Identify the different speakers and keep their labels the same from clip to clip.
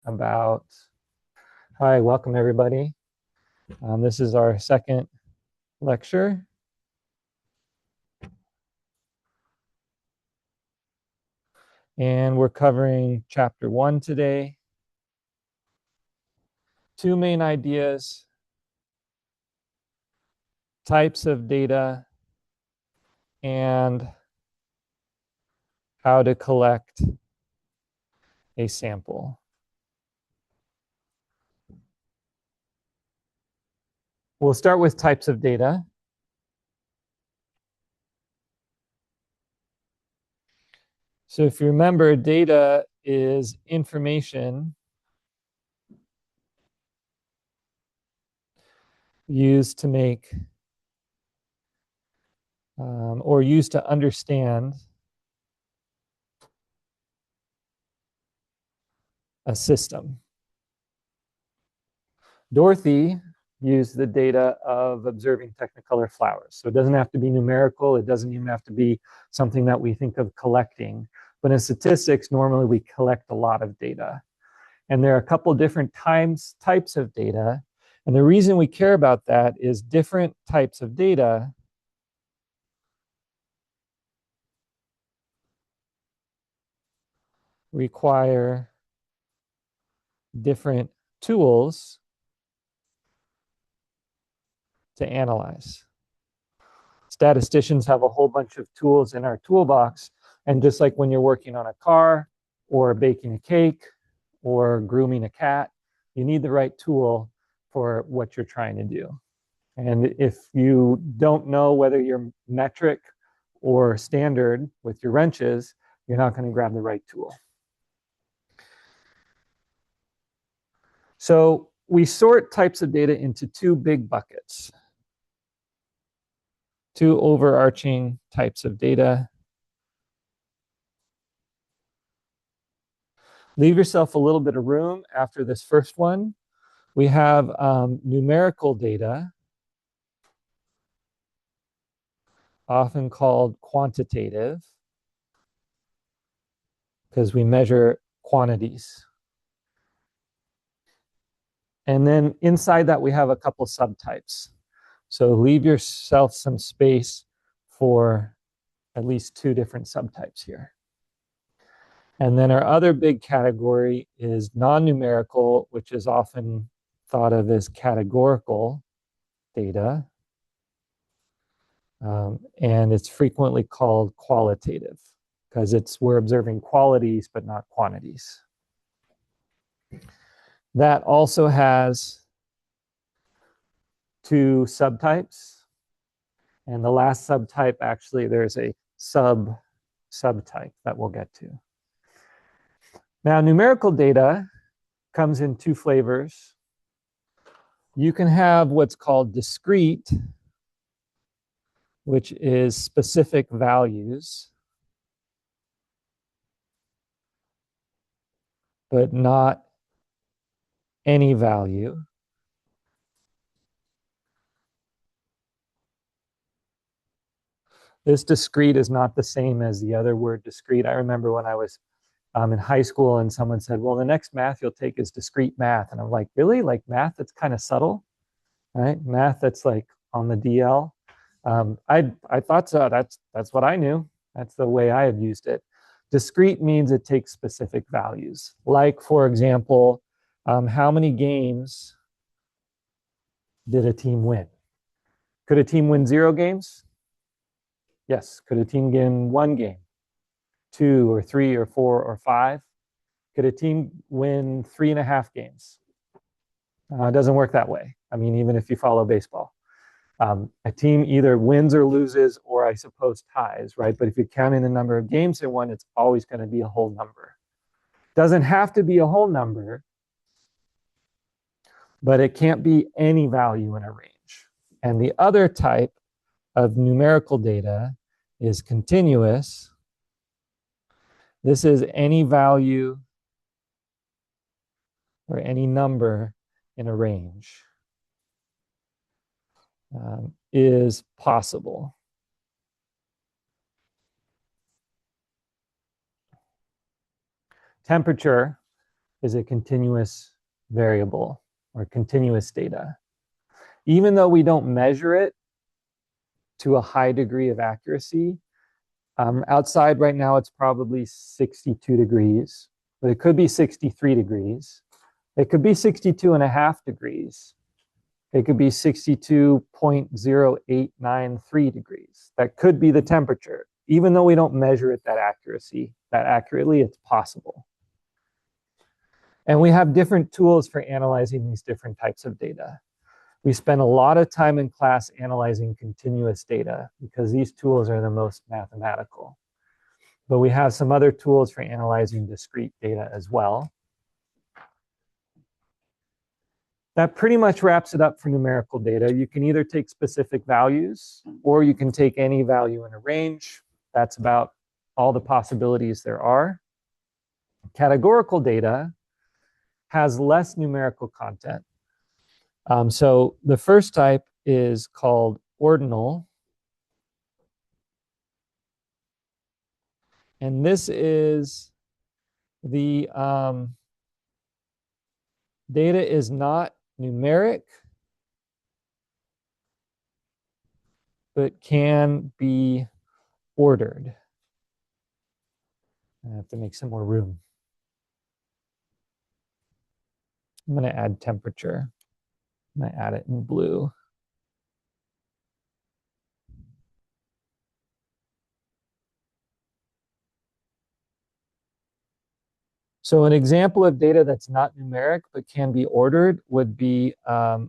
Speaker 1: about, hi, welcome everybody. This is our second lecture. And we're covering chapter 1 today. Two main ideas: types of data and how to collect a sample. We'll start with types of data. So if you remember, data is information used to make or used to understand a system. Dorothy used the data of observing technicolor flowers. So it doesn't have to be numerical. It doesn't even have to be something that we think of collecting. But in statistics, normally we collect a lot of data. And there are a couple different types of data. And the reason we care about that is different types of data require different tools to analyze. Statisticians have a whole bunch of tools in our toolbox. And just like when you're working on a car or baking a cake or grooming a cat, you need the right tool for what you're trying to do. And if you don't know whether you're metric or standard with your wrenches, you're not going to grab the right tool. So we sort types of data into two big buckets. Two overarching types of data. Leave yourself a little bit of room after this first one. We have numerical data, often called quantitative, because we measure quantities. And then inside that, we have a couple subtypes. So leave yourself some space for at least two different subtypes here. And then our other big category is non-numerical, which is often thought of as categorical data. And it's frequently called qualitative because we're observing qualities but not quantities. That also has two subtypes. And the last subtype, actually, there's a subtype that we'll get to. Now, numerical data comes in two flavors. You can have what's called discrete, which is specific values, but not any value. This discrete is not the same as the other word discrete. I remember when I was in high school and someone said, well, the next math you'll take is discrete math. And I'm like, really? Like math that's kind of subtle, right? Math that's like on the DL. I thought so. That's what I knew. That's the way I have used it. Discrete means it takes specific values. Like, for example, how many games did a team win? Could a team win 0 games? Yes. Could a team win 1 game, 2 or 3 or 4 or 5? Could a team win 3.5 games? It doesn't work that way. I mean, even if you follow baseball. A team either wins or loses, or I suppose ties, right? But if you're counting the number of games they won, it's always going to be a whole number. Doesn't have to be a whole number, but it can't be any value in a range. And the other type of numerical data is continuous. This is any value or any number in a range is possible. Temperature is a continuous variable or continuous data. Even though we don't measure it to a high degree of accuracy, outside right now it's probably 62 degrees, but it could be 63 degrees. It could be 62.5 degrees. It could be 62.0893 degrees. That could be the temperature. Even though we don't measure it that accurately, it's possible. And we have different tools for analyzing these different types of data. We spend a lot of time in class analyzing continuous data because these tools are the most mathematical. But we have some other tools for analyzing discrete data as well. That pretty much wraps it up for numerical data. You can either take specific values or you can take any value in a range. That's about all the possibilities there are. Categorical data has less numerical content. So the first type is called ordinal. And this is the data is not numeric, but can be ordered. I have to make some more room. I'm going to add temperature. I'm going to add it in blue. So an example of data that's not numeric but can be ordered would be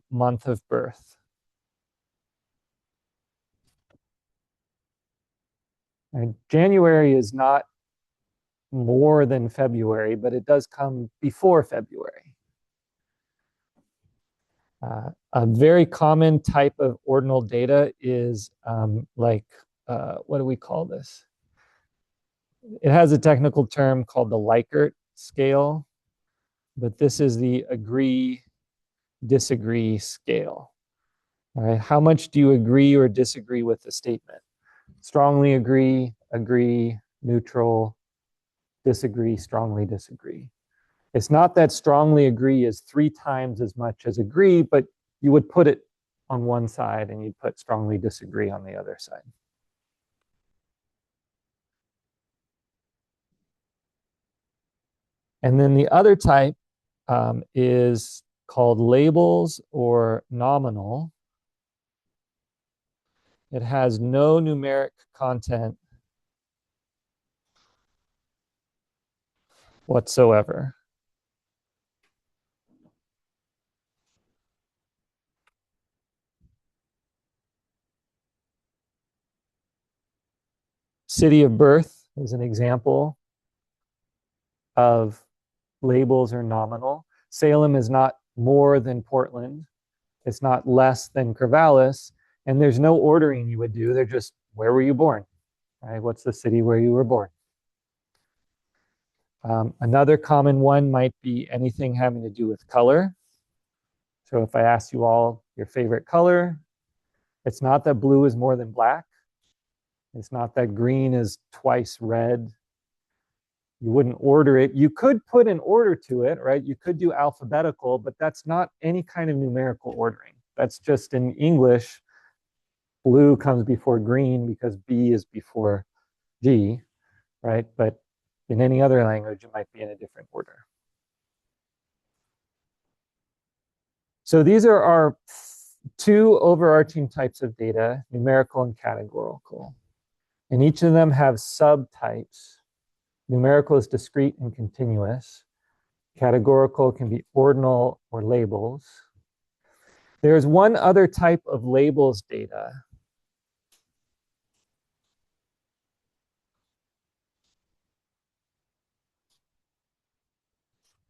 Speaker 1: month of birth. And January is not more than February, but it does come before February. A very common type of ordinal data is what do we call this? It has a technical term called the Likert scale, but this is the agree, disagree scale. All right, how much do you agree or disagree with the statement? Strongly agree, agree, neutral, disagree, strongly disagree. It's not that strongly agree is 3 times as much as agree, but you would put it on one side and you'd put strongly disagree on the other side. And then the other type is called labels or nominal. It has no numeric content whatsoever. City of birth is an example of labels or nominal. Salem is not more than Portland. It's not less than Corvallis. And there's no ordering you would do. They're just, where were you born? Right? What's the city where you were born? Another common one might be anything having to do with color. So if I asked you all your favorite color, it's not that blue is more than black. It's not that green is twice red. You wouldn't order it. You could put an order to it, right? You could do alphabetical, but that's not any kind of numerical ordering. That's just in English, blue comes before green because B is before G, right? But in any other language, it might be in a different order. So these are our 2 overarching types of data, numerical and categorical. And each of them have subtypes. Numerical is discrete and continuous. Categorical can be ordinal or labels. There's one other type of labels data.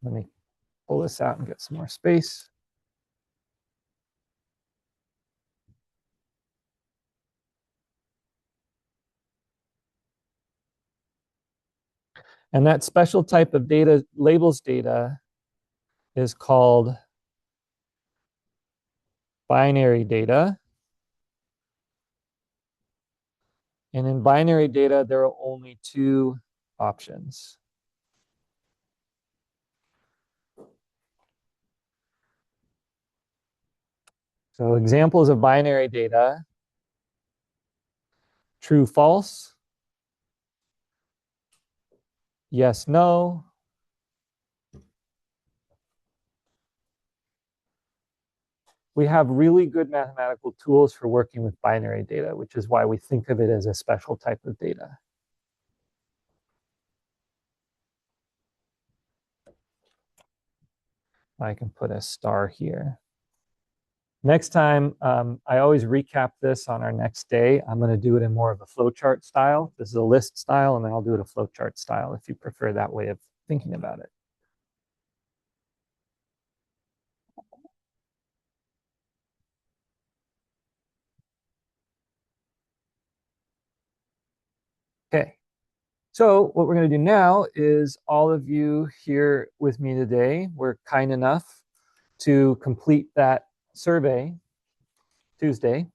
Speaker 1: Let me pull this out and get some more space. And that special type of data, labels data, is called binary data. And in binary data, there are only 2 options. So examples of binary data: true, false, yes, no, we have really good mathematical tools for working with binary data, which is why we think of it as a special type of data. I can put a star here. Next time, I always recap this on our next day. I'm going to do it in more of a flowchart style. This is a list style, and then I'll do it a flowchart style if you prefer that way of thinking about it. Okay. So what we're going to do now is all of you here with me today were kind enough to complete that survey Tuesday.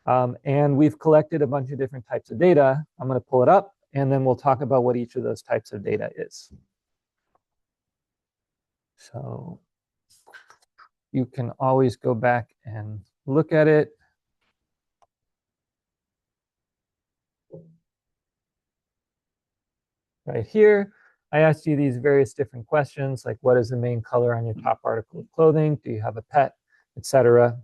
Speaker 1: And we've collected a bunch of different types of data. I'm going to pull it up, and then we'll talk about what each of those types of data is. So you can always go back and look at it. Right here, I asked you these various different questions, like what is the main color on your top article of clothing? Do you have a pet, etc.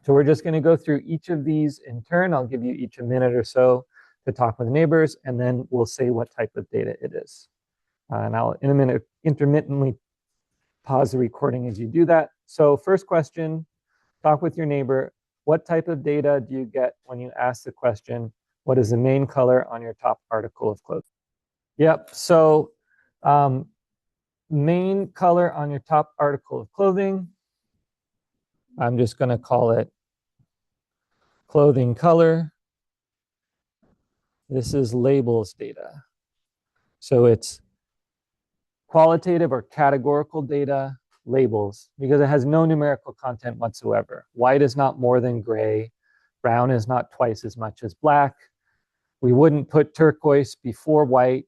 Speaker 1: So we're just going to go through each of these in turn. I'll give you each a minute or so to talk with neighbors, and then we'll say what type of data it is. And I'll, in a minute, intermittently pause the recording as you do that. So first question, talk with your neighbor. What type of data do you get when you ask the question, what is the main color on your top article of clothing? Yep, so main color on your top article of clothing, I'm just going to call it clothing color. This is labels data. So it's qualitative or categorical data, labels, because it has no numerical content whatsoever. White is not more than gray. Brown is not twice as much as black. We wouldn't put turquoise before white.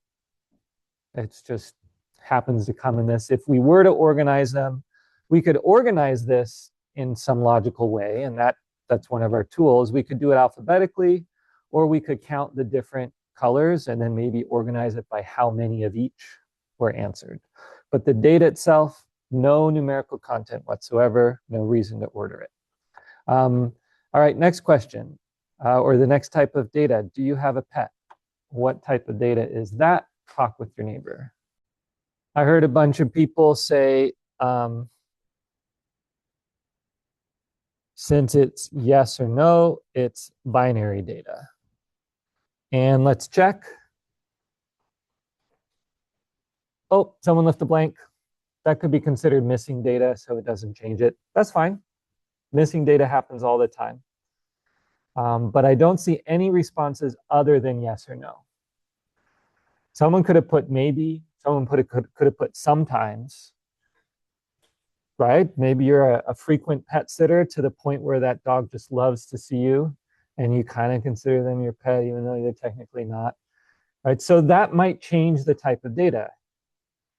Speaker 1: It's just happens to come in this. If we were to organize them, we could organize this in some logical way, and that's one of our tools. We could do it alphabetically, or we could count the different colors and then maybe organize it by how many of each were answered. But the data itself, no numerical content whatsoever, no reason to order it. All right, next question, or the next type of data. Do you have a pet? What type of data is that? Talk with your neighbor. I heard a bunch of people say, since it's yes or no, it's binary data. And let's check. Oh, someone left a blank. That could be considered missing data, so it doesn't change it. That's fine. Missing data happens all the time. But I don't see any responses other than yes or no. Someone could have put maybe, someone could have put sometimes, right? Maybe you're a frequent pet sitter to the point where that dog just loves to see you and you kind of consider them your pet, even though they're technically not, right? So that might change the type of data.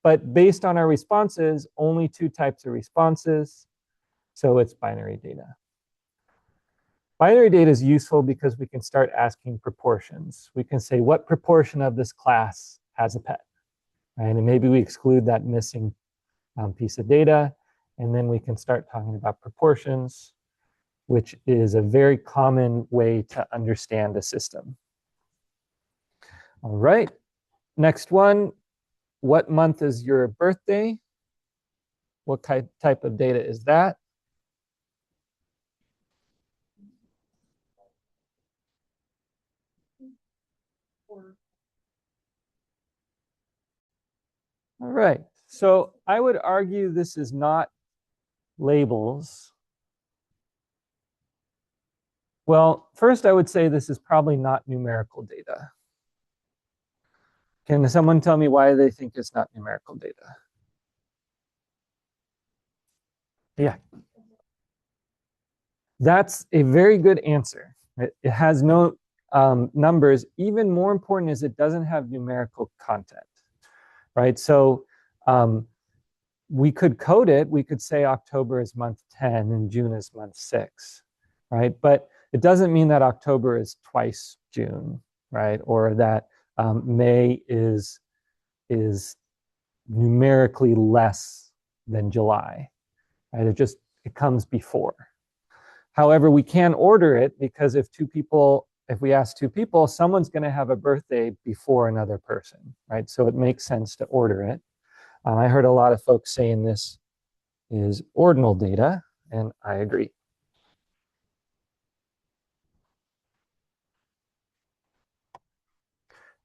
Speaker 1: But based on our responses, only two types of responses. So it's binary data. Binary data is useful because we can start asking proportions. We can say what proportion of this class has a pet, right? And maybe we exclude that missing piece of data, and then we can start talking about proportions, which is a very common way to understand a system. All right, next one. What month is your birthday? What type of data is that? All right, so I would argue this is not labels. Well, first I would say this is probably not numerical data. Can someone tell me why they think it's not numerical data? Yeah. That's a very good answer. It has no numbers. Even more important is it doesn't have numerical content, right? So we could code it. We could say October is month 10 and June is month 6, right? But it doesn't mean that October is twice June, right? Or that May is numerically less than July, right? It comes before. However, we can order it because if we ask two people, someone's going to have a birthday before another person, right? So it makes sense to order it. I heard a lot of folks saying this is ordinal data, and I agree.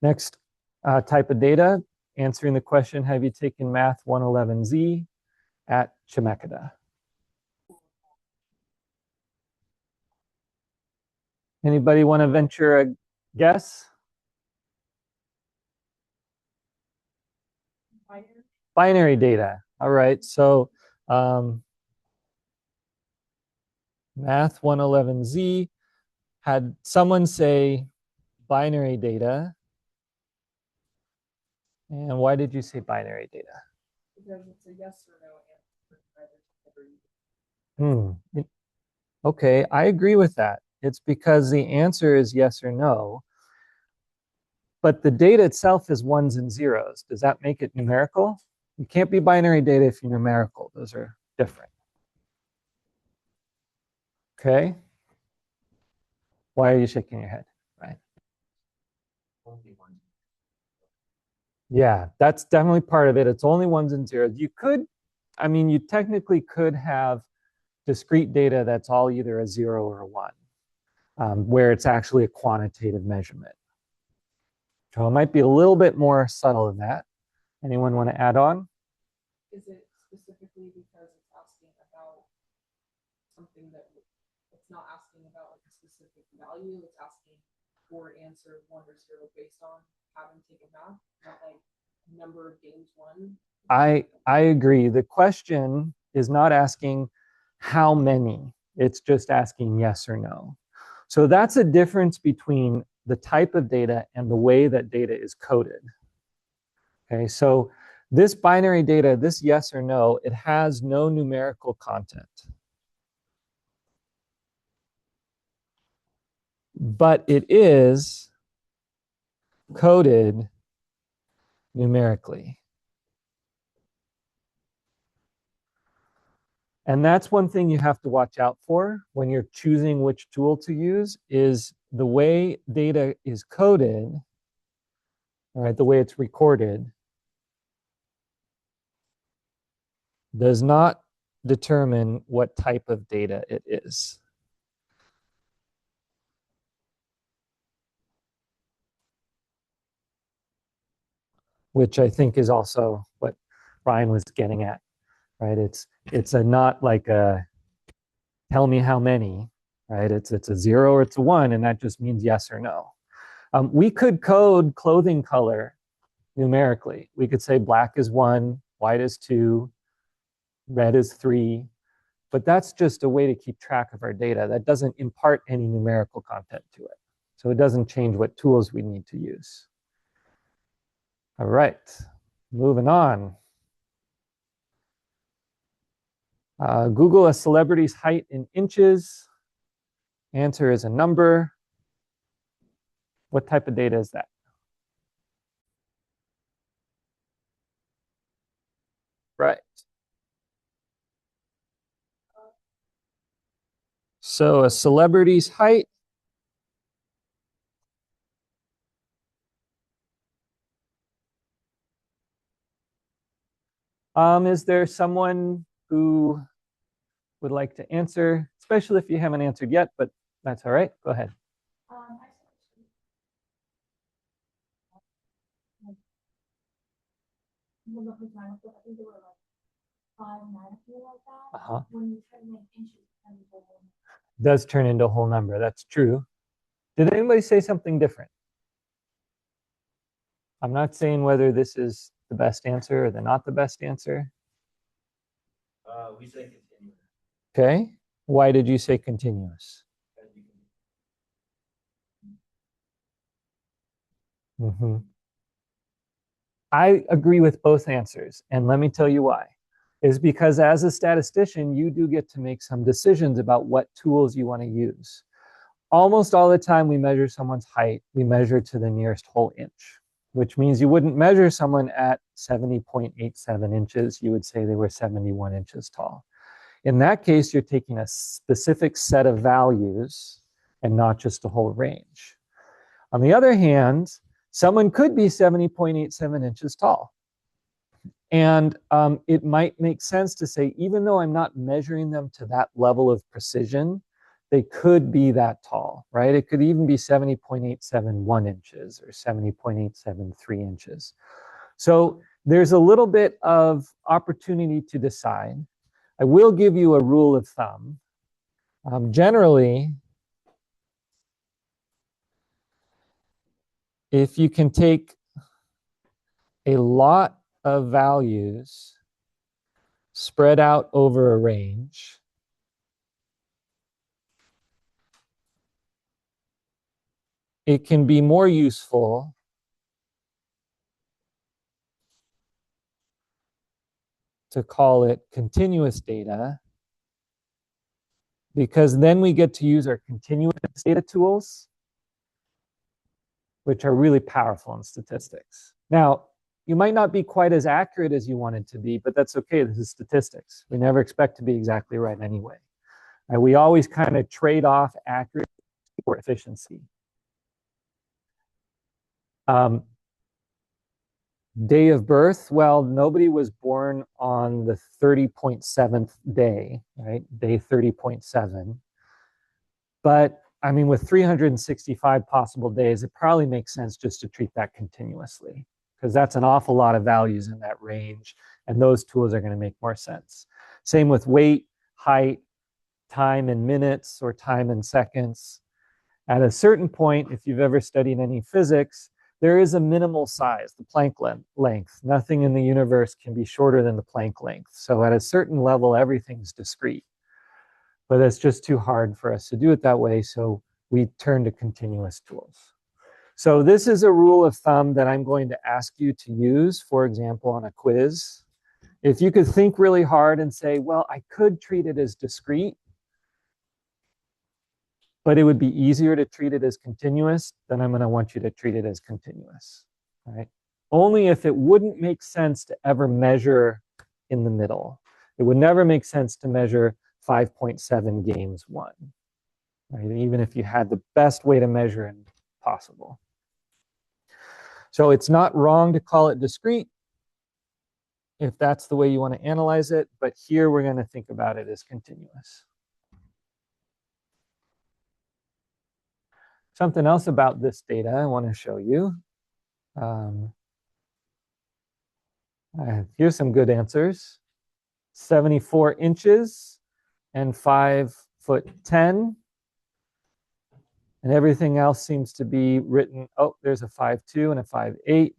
Speaker 1: Next type of data, answering the question, have you taken Math 111Z at Chemeketa? Anybody want to venture a guess? Binary data. All right. So Math 111Z had someone say binary data. And why did you say binary data?
Speaker 2: Because it's a yes or no answer.
Speaker 1: Okay, I agree with that. It's because the answer is yes or no, but the data itself is ones and zeros. Does that make it numerical? You can't be binary data if you're numerical. Those are different. Okay. Why are you shaking your head? Right. Yeah, that's definitely part of it. It's only ones and zeros. You technically could have discrete data that's all either a 0 or a 1, where it's actually a quantitative measurement. So it might be a little bit more subtle than that. Anyone want to add on?
Speaker 2: Is it specifically because it's asking about something that it's not asking about like a specific value? It's asking for an answer 1 or 0 based on having taken math, not like number of games won.
Speaker 1: I agree. The question is not asking how many, it's just asking yes or no. So that's a difference between the type of data and the way that data is coded. Okay, so this binary data, this yes or no, it has no numerical content. But it is coded numerically. And that's one thing you have to watch out for when you're choosing which tool to use is the way data is coded, all right, the way it's recorded, does not determine what type of data it is. Which I think is also what Brian was getting at, right? It's not like a tell me how many, right? It's a 0 or it's a 1, and that just means yes or no. We could code clothing color numerically. We could say black is 1, white is 2, red is 3, but that's just a way to keep track of our data. That doesn't impart any numerical content to it. So it doesn't change what tools we need to use. All right, moving on. Google a celebrity's height in inches. Answer is a number. What type of data is that? Right. So a celebrity's height. Is there someone who would like to answer, especially if you haven't answered yet, but that's all right. Go ahead. Uh-huh. Does turn into a whole number. That's true. Did anybody say something different? I'm not saying whether this is the best answer or not the best answer.
Speaker 3: We say continuous.
Speaker 1: Okay. Why did you say continuous? I agree with both answers, and let me tell you why. is because as a statistician, you do get to make some decisions about what tools you want to use. Almost all the time we measure someone's height, we measure to the nearest whole inch, which means you wouldn't measure someone at 70.87 inches. You would say they were 71 inches tall. In that case, you're taking a specific set of values and not just a whole range. On the other hand, someone could be 70.87 inches tall. And it might make sense to say, even though I'm not measuring them to that level of precision, they could be that tall, right? It could even be 70.871 inches or 70.873 inches. So there's a little bit of opportunity to decide. I will give you a rule of thumb. Generally, if you can take a lot of values spread out over a range, it can be more useful to call it continuous data, because then we get to use our continuous data tools, which are really powerful in statistics. Now, you might not be quite as accurate as you wanted to be, but that's okay. This is statistics. We never expect to be exactly right anyway. We always kind of trade off accuracy for efficiency. Day of birth, well, nobody was born on the 30.7th day, right? Day 30.7. But I mean, with 365 possible days, it probably makes sense just to treat that continuously, because that's an awful lot of values in that range, and those tools are going to make more sense. Same with weight, height, time in minutes or time in seconds. At a certain point, if you've ever studied any physics, there is a minimal size, the Planck length. Nothing in the universe can be shorter than the Planck length. So at a certain level, everything's discrete. But it's just too hard for us to do it that way, so we turn to continuous tools. So this is a rule of thumb that I'm going to ask you to use, for example, on a quiz. If you could think really hard and say, well, I could treat it as discrete, but it would be easier to treat it as continuous, then I'm going to want you to treat it as continuous, right? Only if it wouldn't make sense to ever measure in the middle. It would never make sense to measure 5.7 games won, right? Even if you had the best way to measure it possible. So it's not wrong to call it discrete if that's the way you want to analyze it, but here we're going to think about it as continuous. Something else about this data I want to show you. Here's some good answers. 74 inches and 5'10". And everything else seems to be written, oh, there's a 5'2" and a 5'8".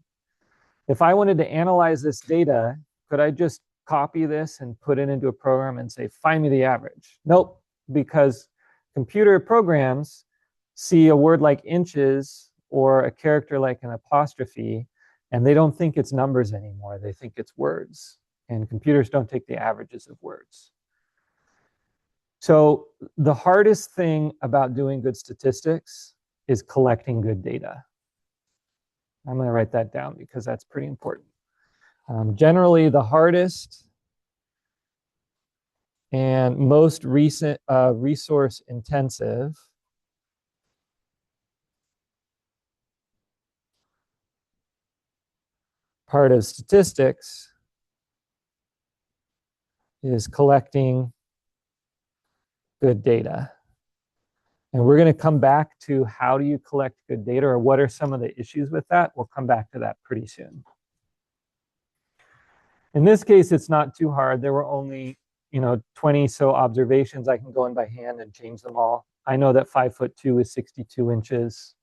Speaker 1: If I wanted to analyze this data, could I just copy this and put it into a program and say, find me the average? Nope, because computer programs see a word like inches or a character like an apostrophe, and they don't think it's numbers anymore. They think it's words. And computers don't take the averages of words. So the hardest thing about doing good statistics is collecting good data. I'm going to write that down because that's pretty important. Generally, the hardest and most recent resource intensive part of statistics is collecting good data. And we're going to come back to how do you collect good data, or what are some of the issues with that. We'll come back to that pretty soon. In this case, it's not too hard. There were only 20 so observations. I can go in by hand and change them all. I know that 5'2" is 62 inches.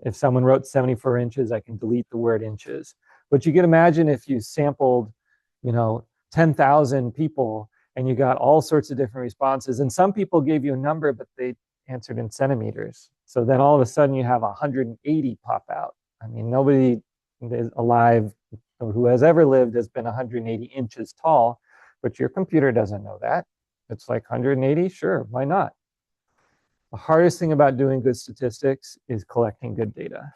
Speaker 1: If someone wrote 74 inches, I can delete the word inches. But you can imagine if you sampled, 10,000 people and you got all sorts of different responses. And some people gave you a number, but they answered in centimeters. So then all of a sudden you have 180 pop out. I mean, nobody is alive who has ever lived has been 180 inches tall, but your computer doesn't know that. It's like 180, sure, why not? The hardest thing about doing good statistics is collecting good data,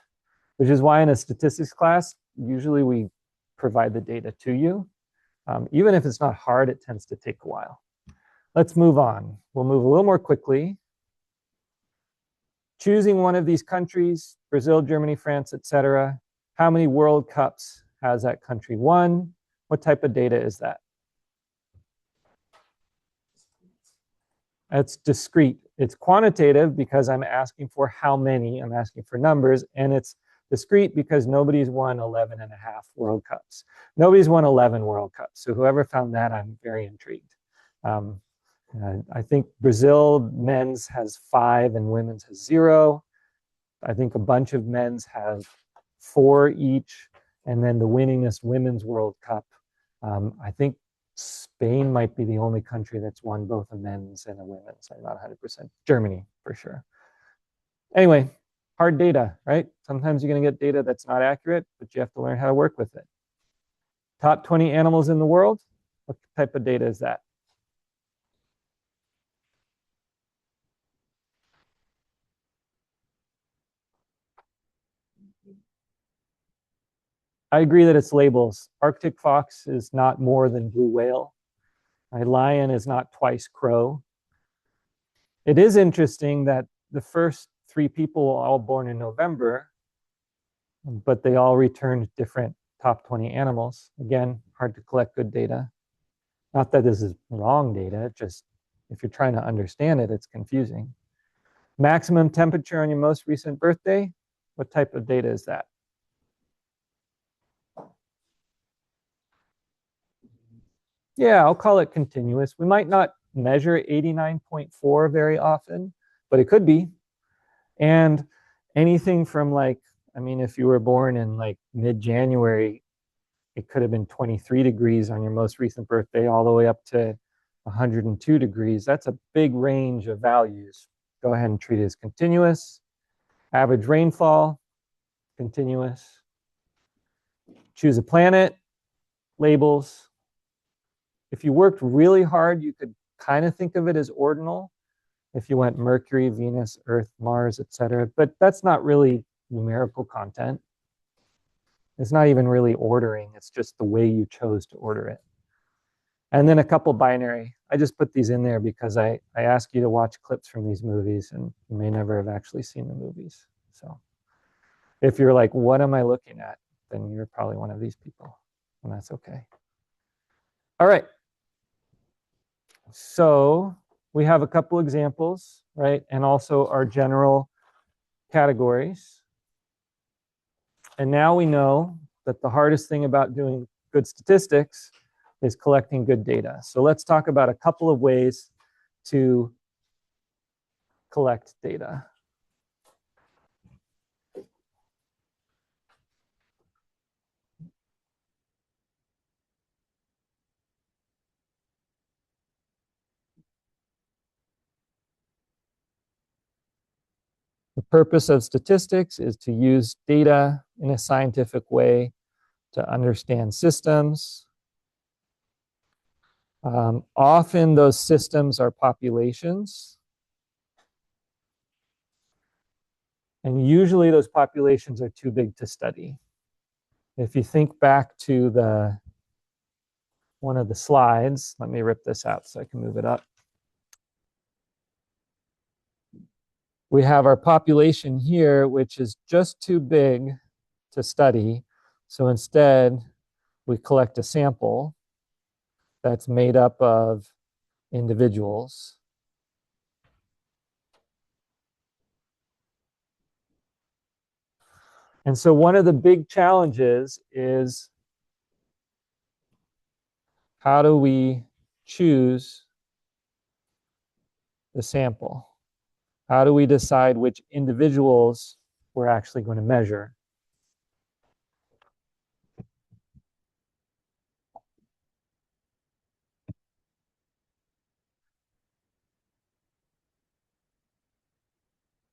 Speaker 1: which is why in a statistics class, usually we provide the data to you. Even if it's not hard, it tends to take a while. Let's move on. We'll move a little more quickly. Choosing one of these countries, Brazil, Germany, France, etc. How many World Cups has that country won? What type of data is that? It's discrete. It's quantitative because I'm asking for how many, I'm asking for numbers, and it's discrete because nobody's won 11 and a half World Cups. Nobody's won 11 World Cups. So whoever found that, I'm very intrigued. I think Brazil men's has 5 and women's has 0. I think a bunch of men's have 4 each. And then the winningest women's World Cup, I think Spain might be the only country that's won both a men's and a women's. I'm not 100%. Germany, for sure. Anyway, hard data, right? Sometimes you're going to get data that's not accurate, but you have to learn how to work with it. Top 20 animals in the world. What type of data is that? I agree that it's labels. Arctic fox is not more than blue whale. A lion is not twice crow. It is interesting that the first 3 people were all born in November, but they all returned different top 20 animals. Again, hard to collect good data. Not that this is wrong data, just if you're trying to understand it, it's confusing. Maximum temperature on your most recent birthday, what type of data is that? Yeah, I'll call it continuous. We might not measure 89.4 very often, but it could be. And anything from like, I mean, if you were born in like mid-January, it could have been 23 degrees on your most recent birthday, all the way up to 102 degrees. That's a big range of values. Go ahead and treat it as continuous. Average rainfall, continuous. Choose a planet, labels. If you worked really hard, you could kind of think of it as ordinal. If you went Mercury, Venus, Earth, Mars, etc. But that's not really numerical content. It's not even really ordering. It's just the way you chose to order it. And then a couple binary. I just put these in there because I ask you to watch clips from these movies and you may never have actually seen the movies. So if you're like, what am I looking at? Then you're probably one of these people, and that's okay. All right. So we have a couple examples, right? And also our general categories. And now we know that the hardest thing about doing good statistics is collecting good data. So let's talk about a couple of ways to collect data. The purpose of statistics is to use data in a scientific way to understand systems. Often those systems are populations. And usually those populations are too big to study. If you think back to one of the slides, let me rip this out so I can move it up. We have our population here, which is just too big to study. So instead, we collect a sample that's made up of individuals. And so one of the big challenges is how do we choose the sample? How do we decide which individuals we're actually going to measure?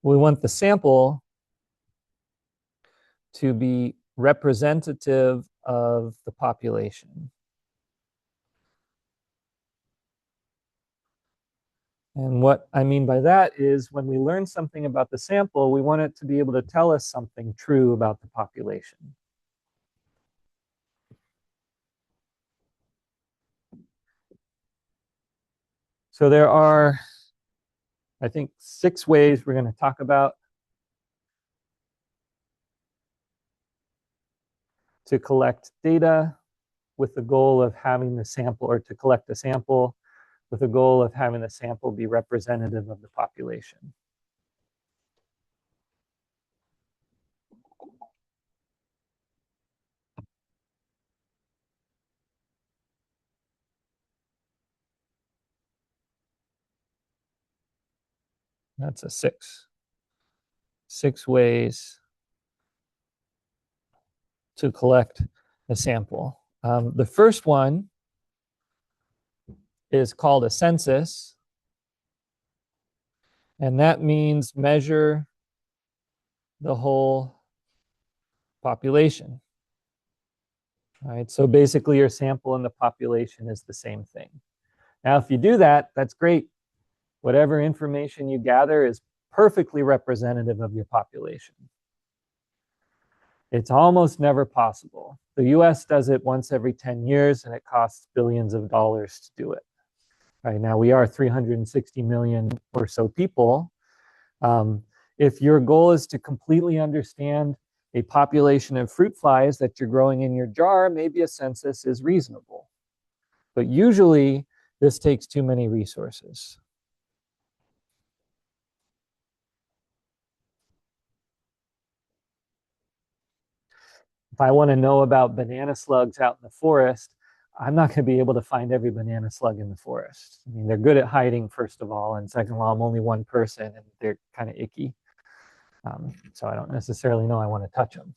Speaker 1: We want the sample to be representative of the population. And what I mean by that is when we learn something about the sample, we want it to be able to tell us something true about the population. So there are, I think, 6 ways we're going to talk about to collect data with the goal of having the sample, or to collect a sample with the goal of having the sample be representative of the population. That's a 6. 6 ways to collect a sample. The first one is called a census, and that means measure the whole population. All right, so basically your sample and the population is the same thing. Now, if you do that, that's great. Whatever information you gather is perfectly representative of your population. It's almost never possible. The US does it once every 10 years, and it costs billions of dollars to do it. Right now, we are 360 million or so people. If your goal is to completely understand a population of fruit flies that you're growing in your jar, maybe a census is reasonable. But usually, this takes too many resources. If I want to know about banana slugs out in the forest, I'm not going to be able to find every banana slug in the forest. I mean, they're good at hiding, first of all, and second of all, I'm only one person and they're kind of icky. So I don't necessarily know I want to touch them.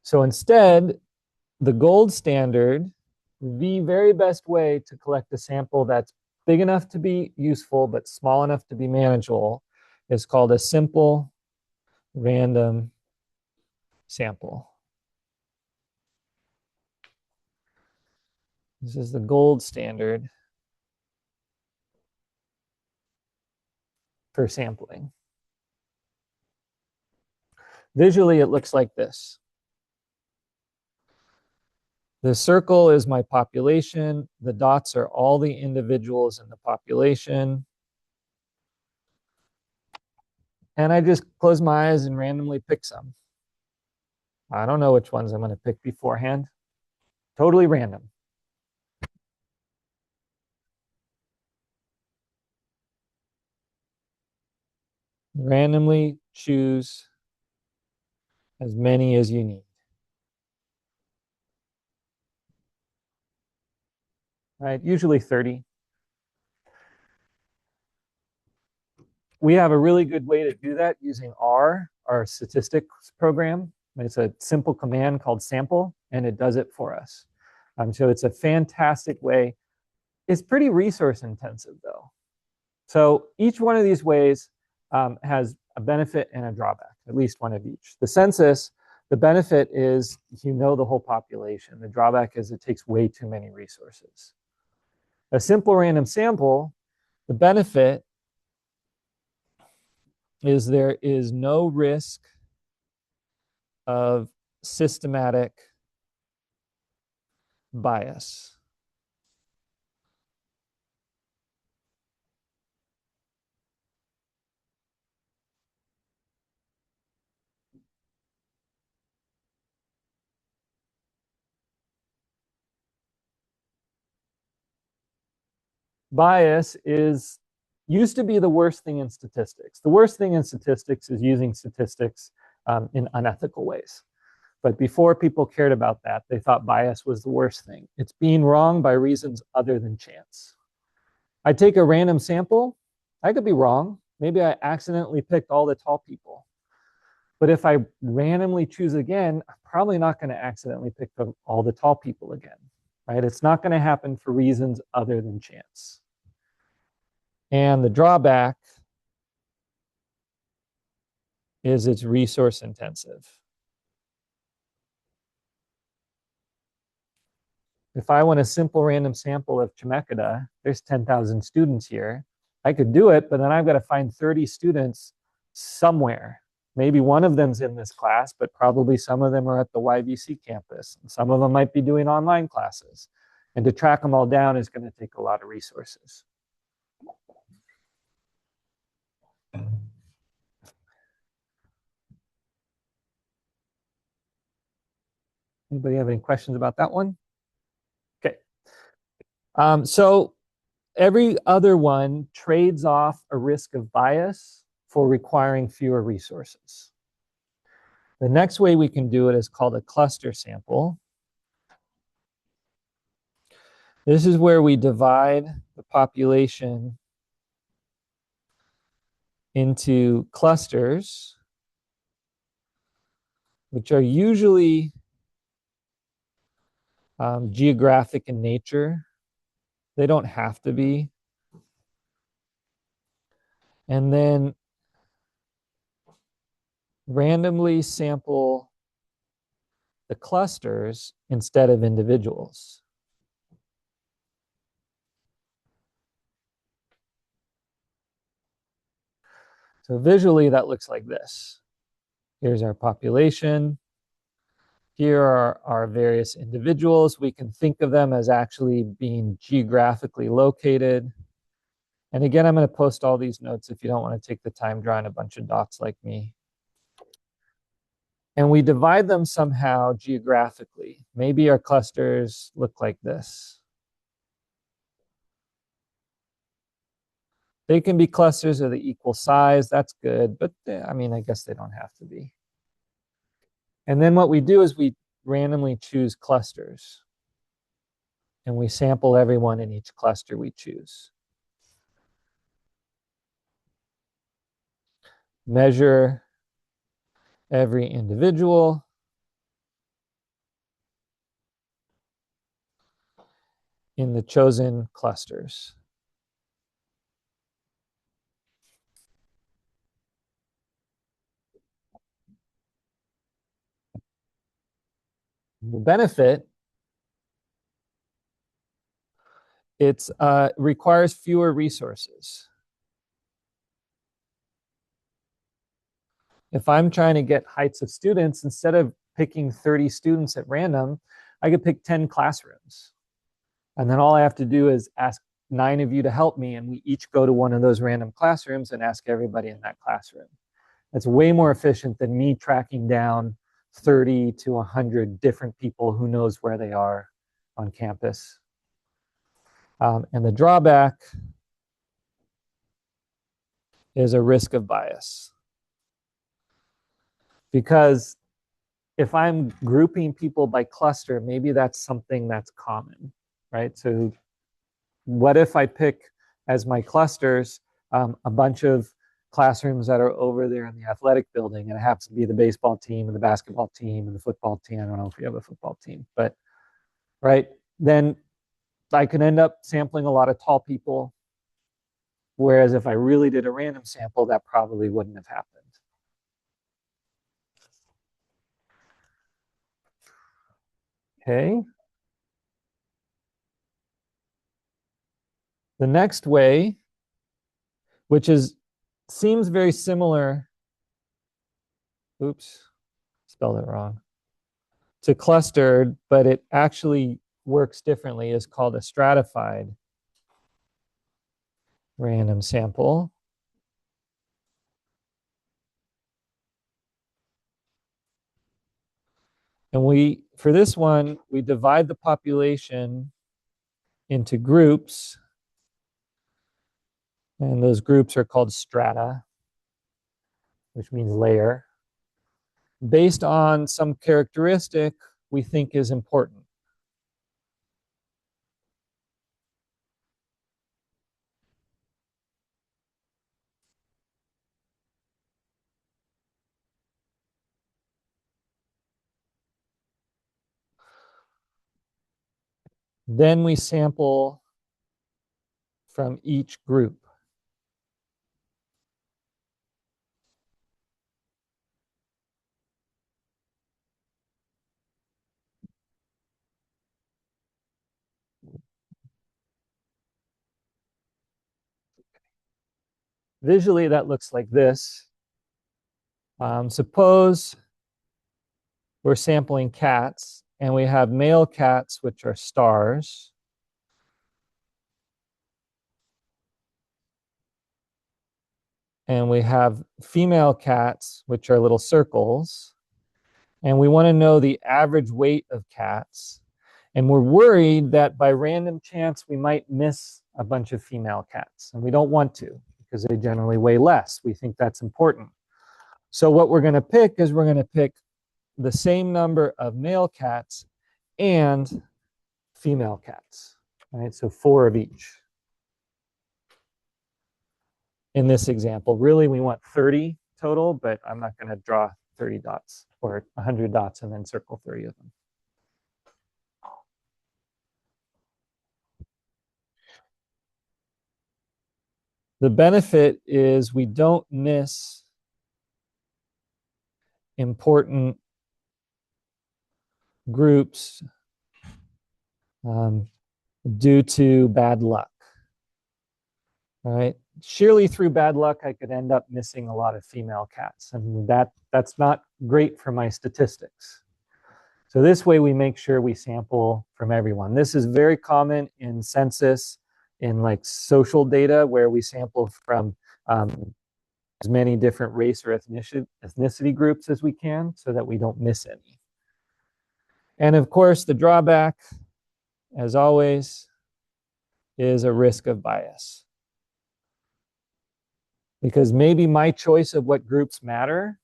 Speaker 1: So instead, the gold standard, the very best way to collect a sample that's big enough to be useful but small enough to be manageable, is called a simple random sample. This is the gold standard for sampling. Visually, it looks like this. The circle is my population. The dots are all the individuals in the population. And I just close my eyes and randomly pick some. I don't know which ones I'm going to pick beforehand. Totally random. Randomly choose as many as you need. Right? Usually 30. We have a really good way to do that using R, our statistics program. It's a simple command called sample, and it does it for us. So it's a fantastic way. It's pretty resource intensive, though. So each one of these ways has a benefit and a drawback, at least one of each. The census, the benefit is you know the whole population. The drawback is it takes way too many resources. A simple random sample, the benefit is there is no risk of systematic bias. Bias used to be the worst thing in statistics. The worst thing in statistics is using statistics in unethical ways. But before people cared about that, they thought bias was the worst thing. It's being wrong by reasons other than chance. I take a random sample, I could be wrong. Maybe I accidentally picked all the tall people. But if I randomly choose again, I'm probably not going to accidentally pick all the tall people again, right? It's not going to happen for reasons other than chance. And the drawback is it's resource intensive. If I want a simple random sample of Chemeketa, there's 10,000 students here. I could do it, but then I've got to find 30 students somewhere. Maybe one of them's in this class, but probably some of them are at the YVC campus. And some of them might be doing online classes. And to track them all down is going to take a lot of resources. Anybody have any questions about that one? Okay. So every other one trades off a risk of bias for requiring fewer resources. The next way we can do it is called a cluster sample. This is where we divide the population into clusters, which are usually geographic in nature. They don't have to be. And then randomly sample the clusters instead of individuals. So visually, that looks like this. Here's our population. Here are our various individuals. We can think of them as actually being geographically located. And again, I'm going to post all these notes if you don't want to take the time drawing a bunch of dots like me. And we divide them somehow geographically. Maybe our clusters look like this. They can be clusters of the equal size. That's good. But I mean, I guess they don't have to be. And then what we do is we randomly choose clusters. And we sample everyone in each cluster we choose. Measure every individual. In the chosen clusters. The benefit, it requires fewer resources. If I'm trying to get heights of students, instead of picking 30 students at random, I could pick 10 classrooms. And then all I have to do is ask 9 of you to help me, and we each go to one of those random classrooms and ask everybody in that classroom. That's way more efficient than me tracking down 30 to 100 different people who knows where they are on campus. And the drawback is a risk of bias. Because if I'm grouping people by cluster, maybe that's something that's common, right? So what if I pick as my clusters a bunch of classrooms that are over there in the athletic building, and it happens to be the baseball team and the basketball team and the football team. I don't know if you have a football team, but right, then I can end up sampling a lot of tall people. Whereas if I really did a random sample, that probably wouldn't have happened. Okay. The next way, which seems very similar, oops, spelled it wrong, to clustered, but it actually works differently, is called a stratified random sample. And for this one, we divide the population into groups, and those groups are called strata, which means layer, based on some characteristic we think is important. Then we sample from each group. visually that looks like this. Suppose we're sampling cats and we have male cats, which are stars. And we have female cats, which are little circles. And we want to know the average weight of cats. And we're worried that by random chance, we might miss a bunch of female cats. And we don't want to because they generally weigh less. We think that's important. So what we're going to pick is we're going to pick the same number of male cats and female cats, right? So 4 of each. In this example, really we want 30 total, but I'm not going to draw 30 dots or 100 dots and then circle 30 of them. The benefit is we don't miss important groups due to bad luck. All right. Sheerly through bad luck, I could end up missing a lot of female cats, and that's not great for my statistics. So this way we make sure we sample from everyone. This is very common in census, in like social data, where we sample from as many different race or ethnicity groups as we can so that we don't miss any. And of course, the drawback, as always, is a risk of bias. Because maybe my choice of what groups matter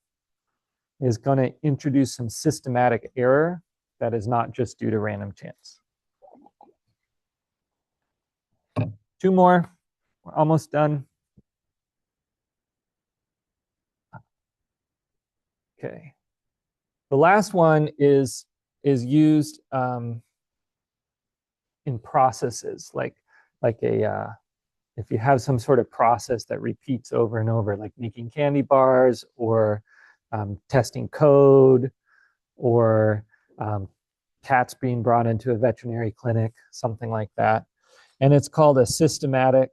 Speaker 1: is going to introduce some systematic error that is not just due to random chance. 2 more. We're almost done. Okay. The last one is used in processes, like a if you have some sort of process that repeats over and over, like making candy bars or testing code or cats being brought into a veterinary clinic, something like that. And it's called a systematic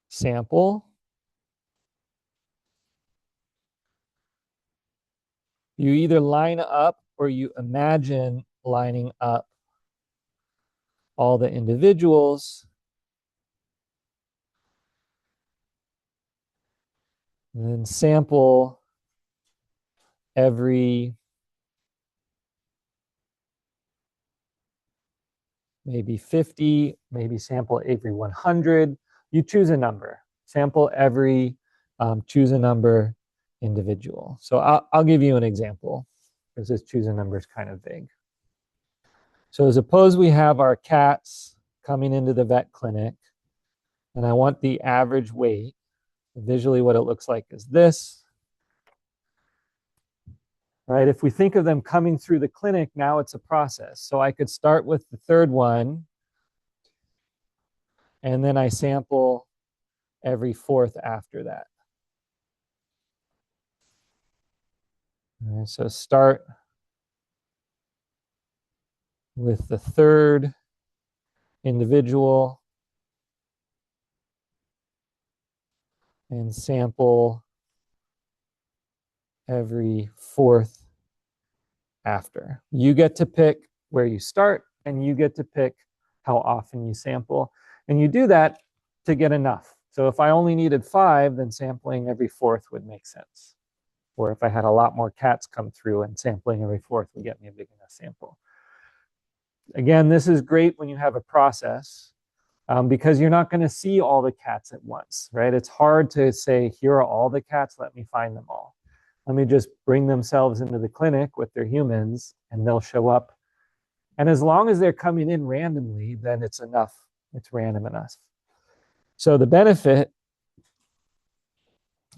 Speaker 1: sample. You either line up or you imagine lining up all the individuals. And then sample every maybe 50, maybe sample every 100. You choose a number. Sample every, choose a number individual. So I'll give you an example because this choose a number is kind of vague. So suppose we have our cats coming into the vet clinic and I want the average weight. Visually, what it looks like is this. Right? If we think of them coming through the clinic, now it's a process. So I could start with the 3rd one, and then I sample every 4th after that. All right, so start with the 3rd individual and sample every 4th after. You get to pick where you start and you get to pick how often you sample. And you do that to get enough. So if I only needed 5, then sampling every 4th would make sense. Or if I had a lot more cats come through and sampling every 4th would get me a big enough sample. Again, this is great when you have a process because you're not going to see all the cats at once, right? It's hard to say, here are all the cats, let me find them all. Let me just bring themselves into the clinic with their humans and they'll show up. And as long as they're coming in randomly, then it's enough. It's random enough. So the benefit,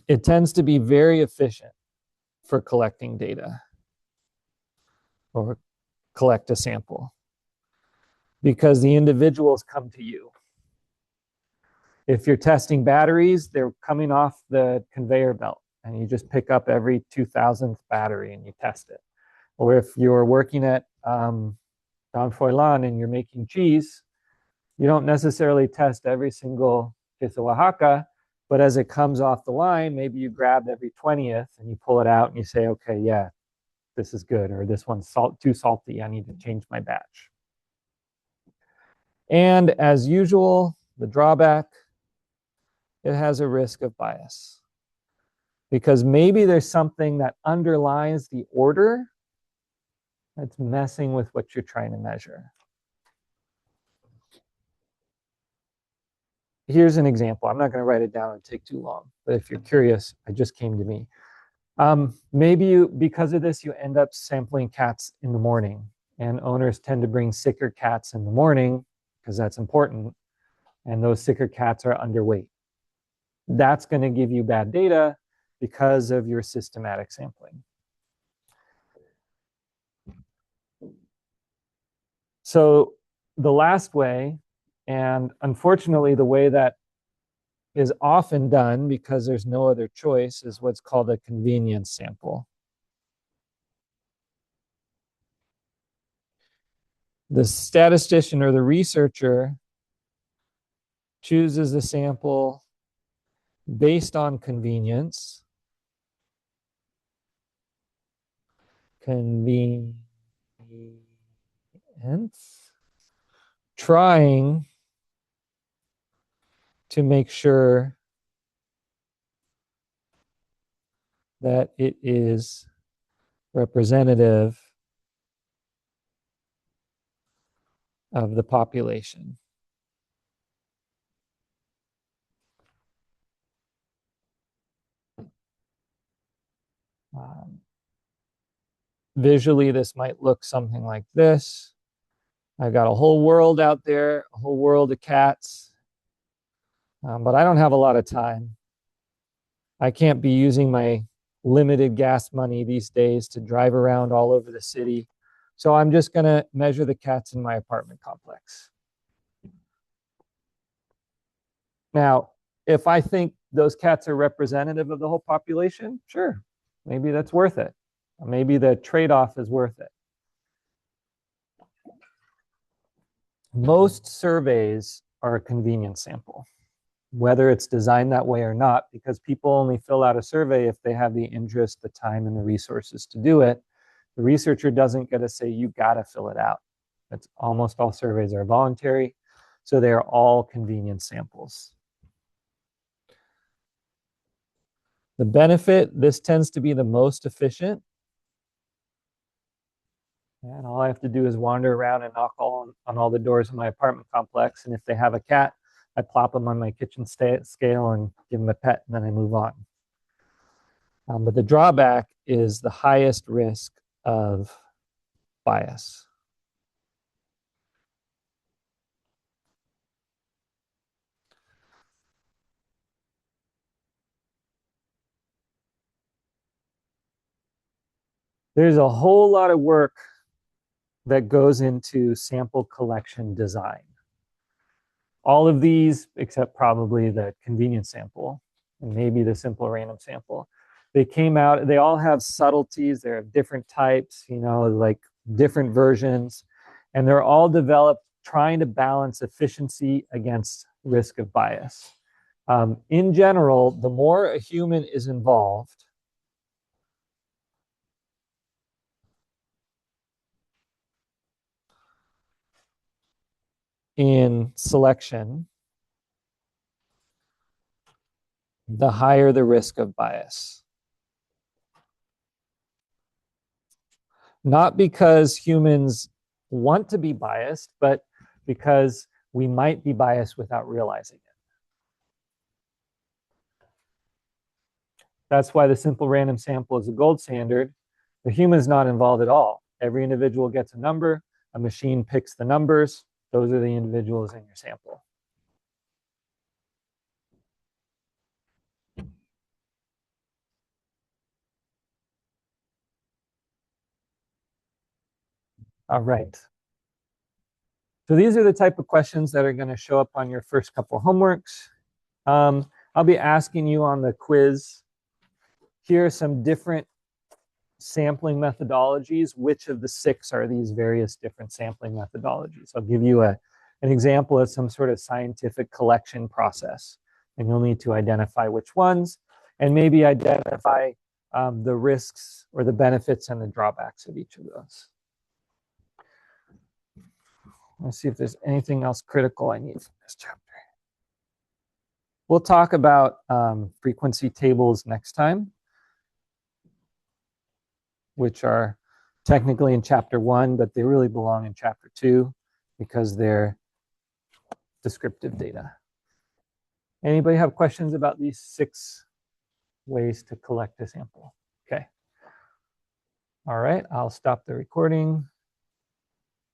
Speaker 1: it tends to be very efficient for collecting data or collect a sample because the individuals come to you. If you're testing batteries, they're coming off the conveyor belt and you just pick up every 2000th battery and you test it. Or if you're working at Don Froilan and you're making cheese, you don't necessarily test every single Queso Oaxaca, but as it comes off the line, maybe you grab every 20th and you pull it out and you say, okay, yeah, this is good, or this one's too salty, I need to change my batch. And as usual, the drawback, it has a risk of bias. Because maybe there's something that underlies the order that's messing with what you're trying to measure. Here's an example. I'm not going to write it down and take too long, but if you're curious, it just came to me. Maybe you, because of this, you end up sampling cats in the morning, and owners tend to bring sicker cats in the morning because that's important, and those sicker cats are underweight. That's going to give you bad data because of your systematic sampling. So the last way, and unfortunately the way that is often done because there's no other choice, is what's called a convenience sample. The statistician or the researcher chooses a sample based on convenience. Trying to make sure that it is representative of the population. Visually, this might look something like this. I got a whole world out there, a whole world of cats, but I don't have a lot of time. I can't be using my limited gas money these days to drive around all over the city. So I'm just going to measure the cats in my apartment complex. Now, if I think those cats are representative of the whole population, sure, maybe that's worth it. Maybe the trade-off is worth it. Most surveys are a convenience sample, whether it's designed that way or not, because people only fill out a survey if they have the interest, the time, and the resources to do it. The researcher doesn't get to say, you got to fill it out. It's almost all surveys are voluntary, so they're all convenience samples. The benefit, this tends to be the most efficient. And all I have to do is wander around and knock on all the doors of my apartment complex. And if they have a cat, I plop them on my kitchen scale and give them a pet, and then I move on. But the drawback is the highest risk of bias. There's a whole lot of work that goes into sample collection design. All of these, except probably the convenience sample and maybe the simple random sample, they came out, they all have subtleties. There are different types, you know, like different versions, and they're all developed trying to balance efficiency against risk of bias. In general, the more a human is involved, in selection, the higher the risk of bias. Not because humans want to be biased, but because we might be biased without realizing it. That's why the simple random sample is the gold standard. The human's not involved at all. Every individual gets a number, a machine picks the numbers. Those are the individuals in your sample. All right. So these are the type of questions that are going to show up on your first couple homeworks. I'll be asking you on the quiz, here are some different sampling methodologies. Which of the 6 are these various different sampling methodologies? I'll give you an example of some sort of scientific collection process. And you'll need to identify which ones and maybe identify the risks or the benefits and the drawbacks of each of those. Let's see if there's anything else critical I need from this chapter. We'll talk about frequency tables next time, which are technically in chapter 1, but they really belong in chapter 2 because they're descriptive data. Anybody have questions about these 6 ways to collect a sample? Okay. All right, I'll stop the recording.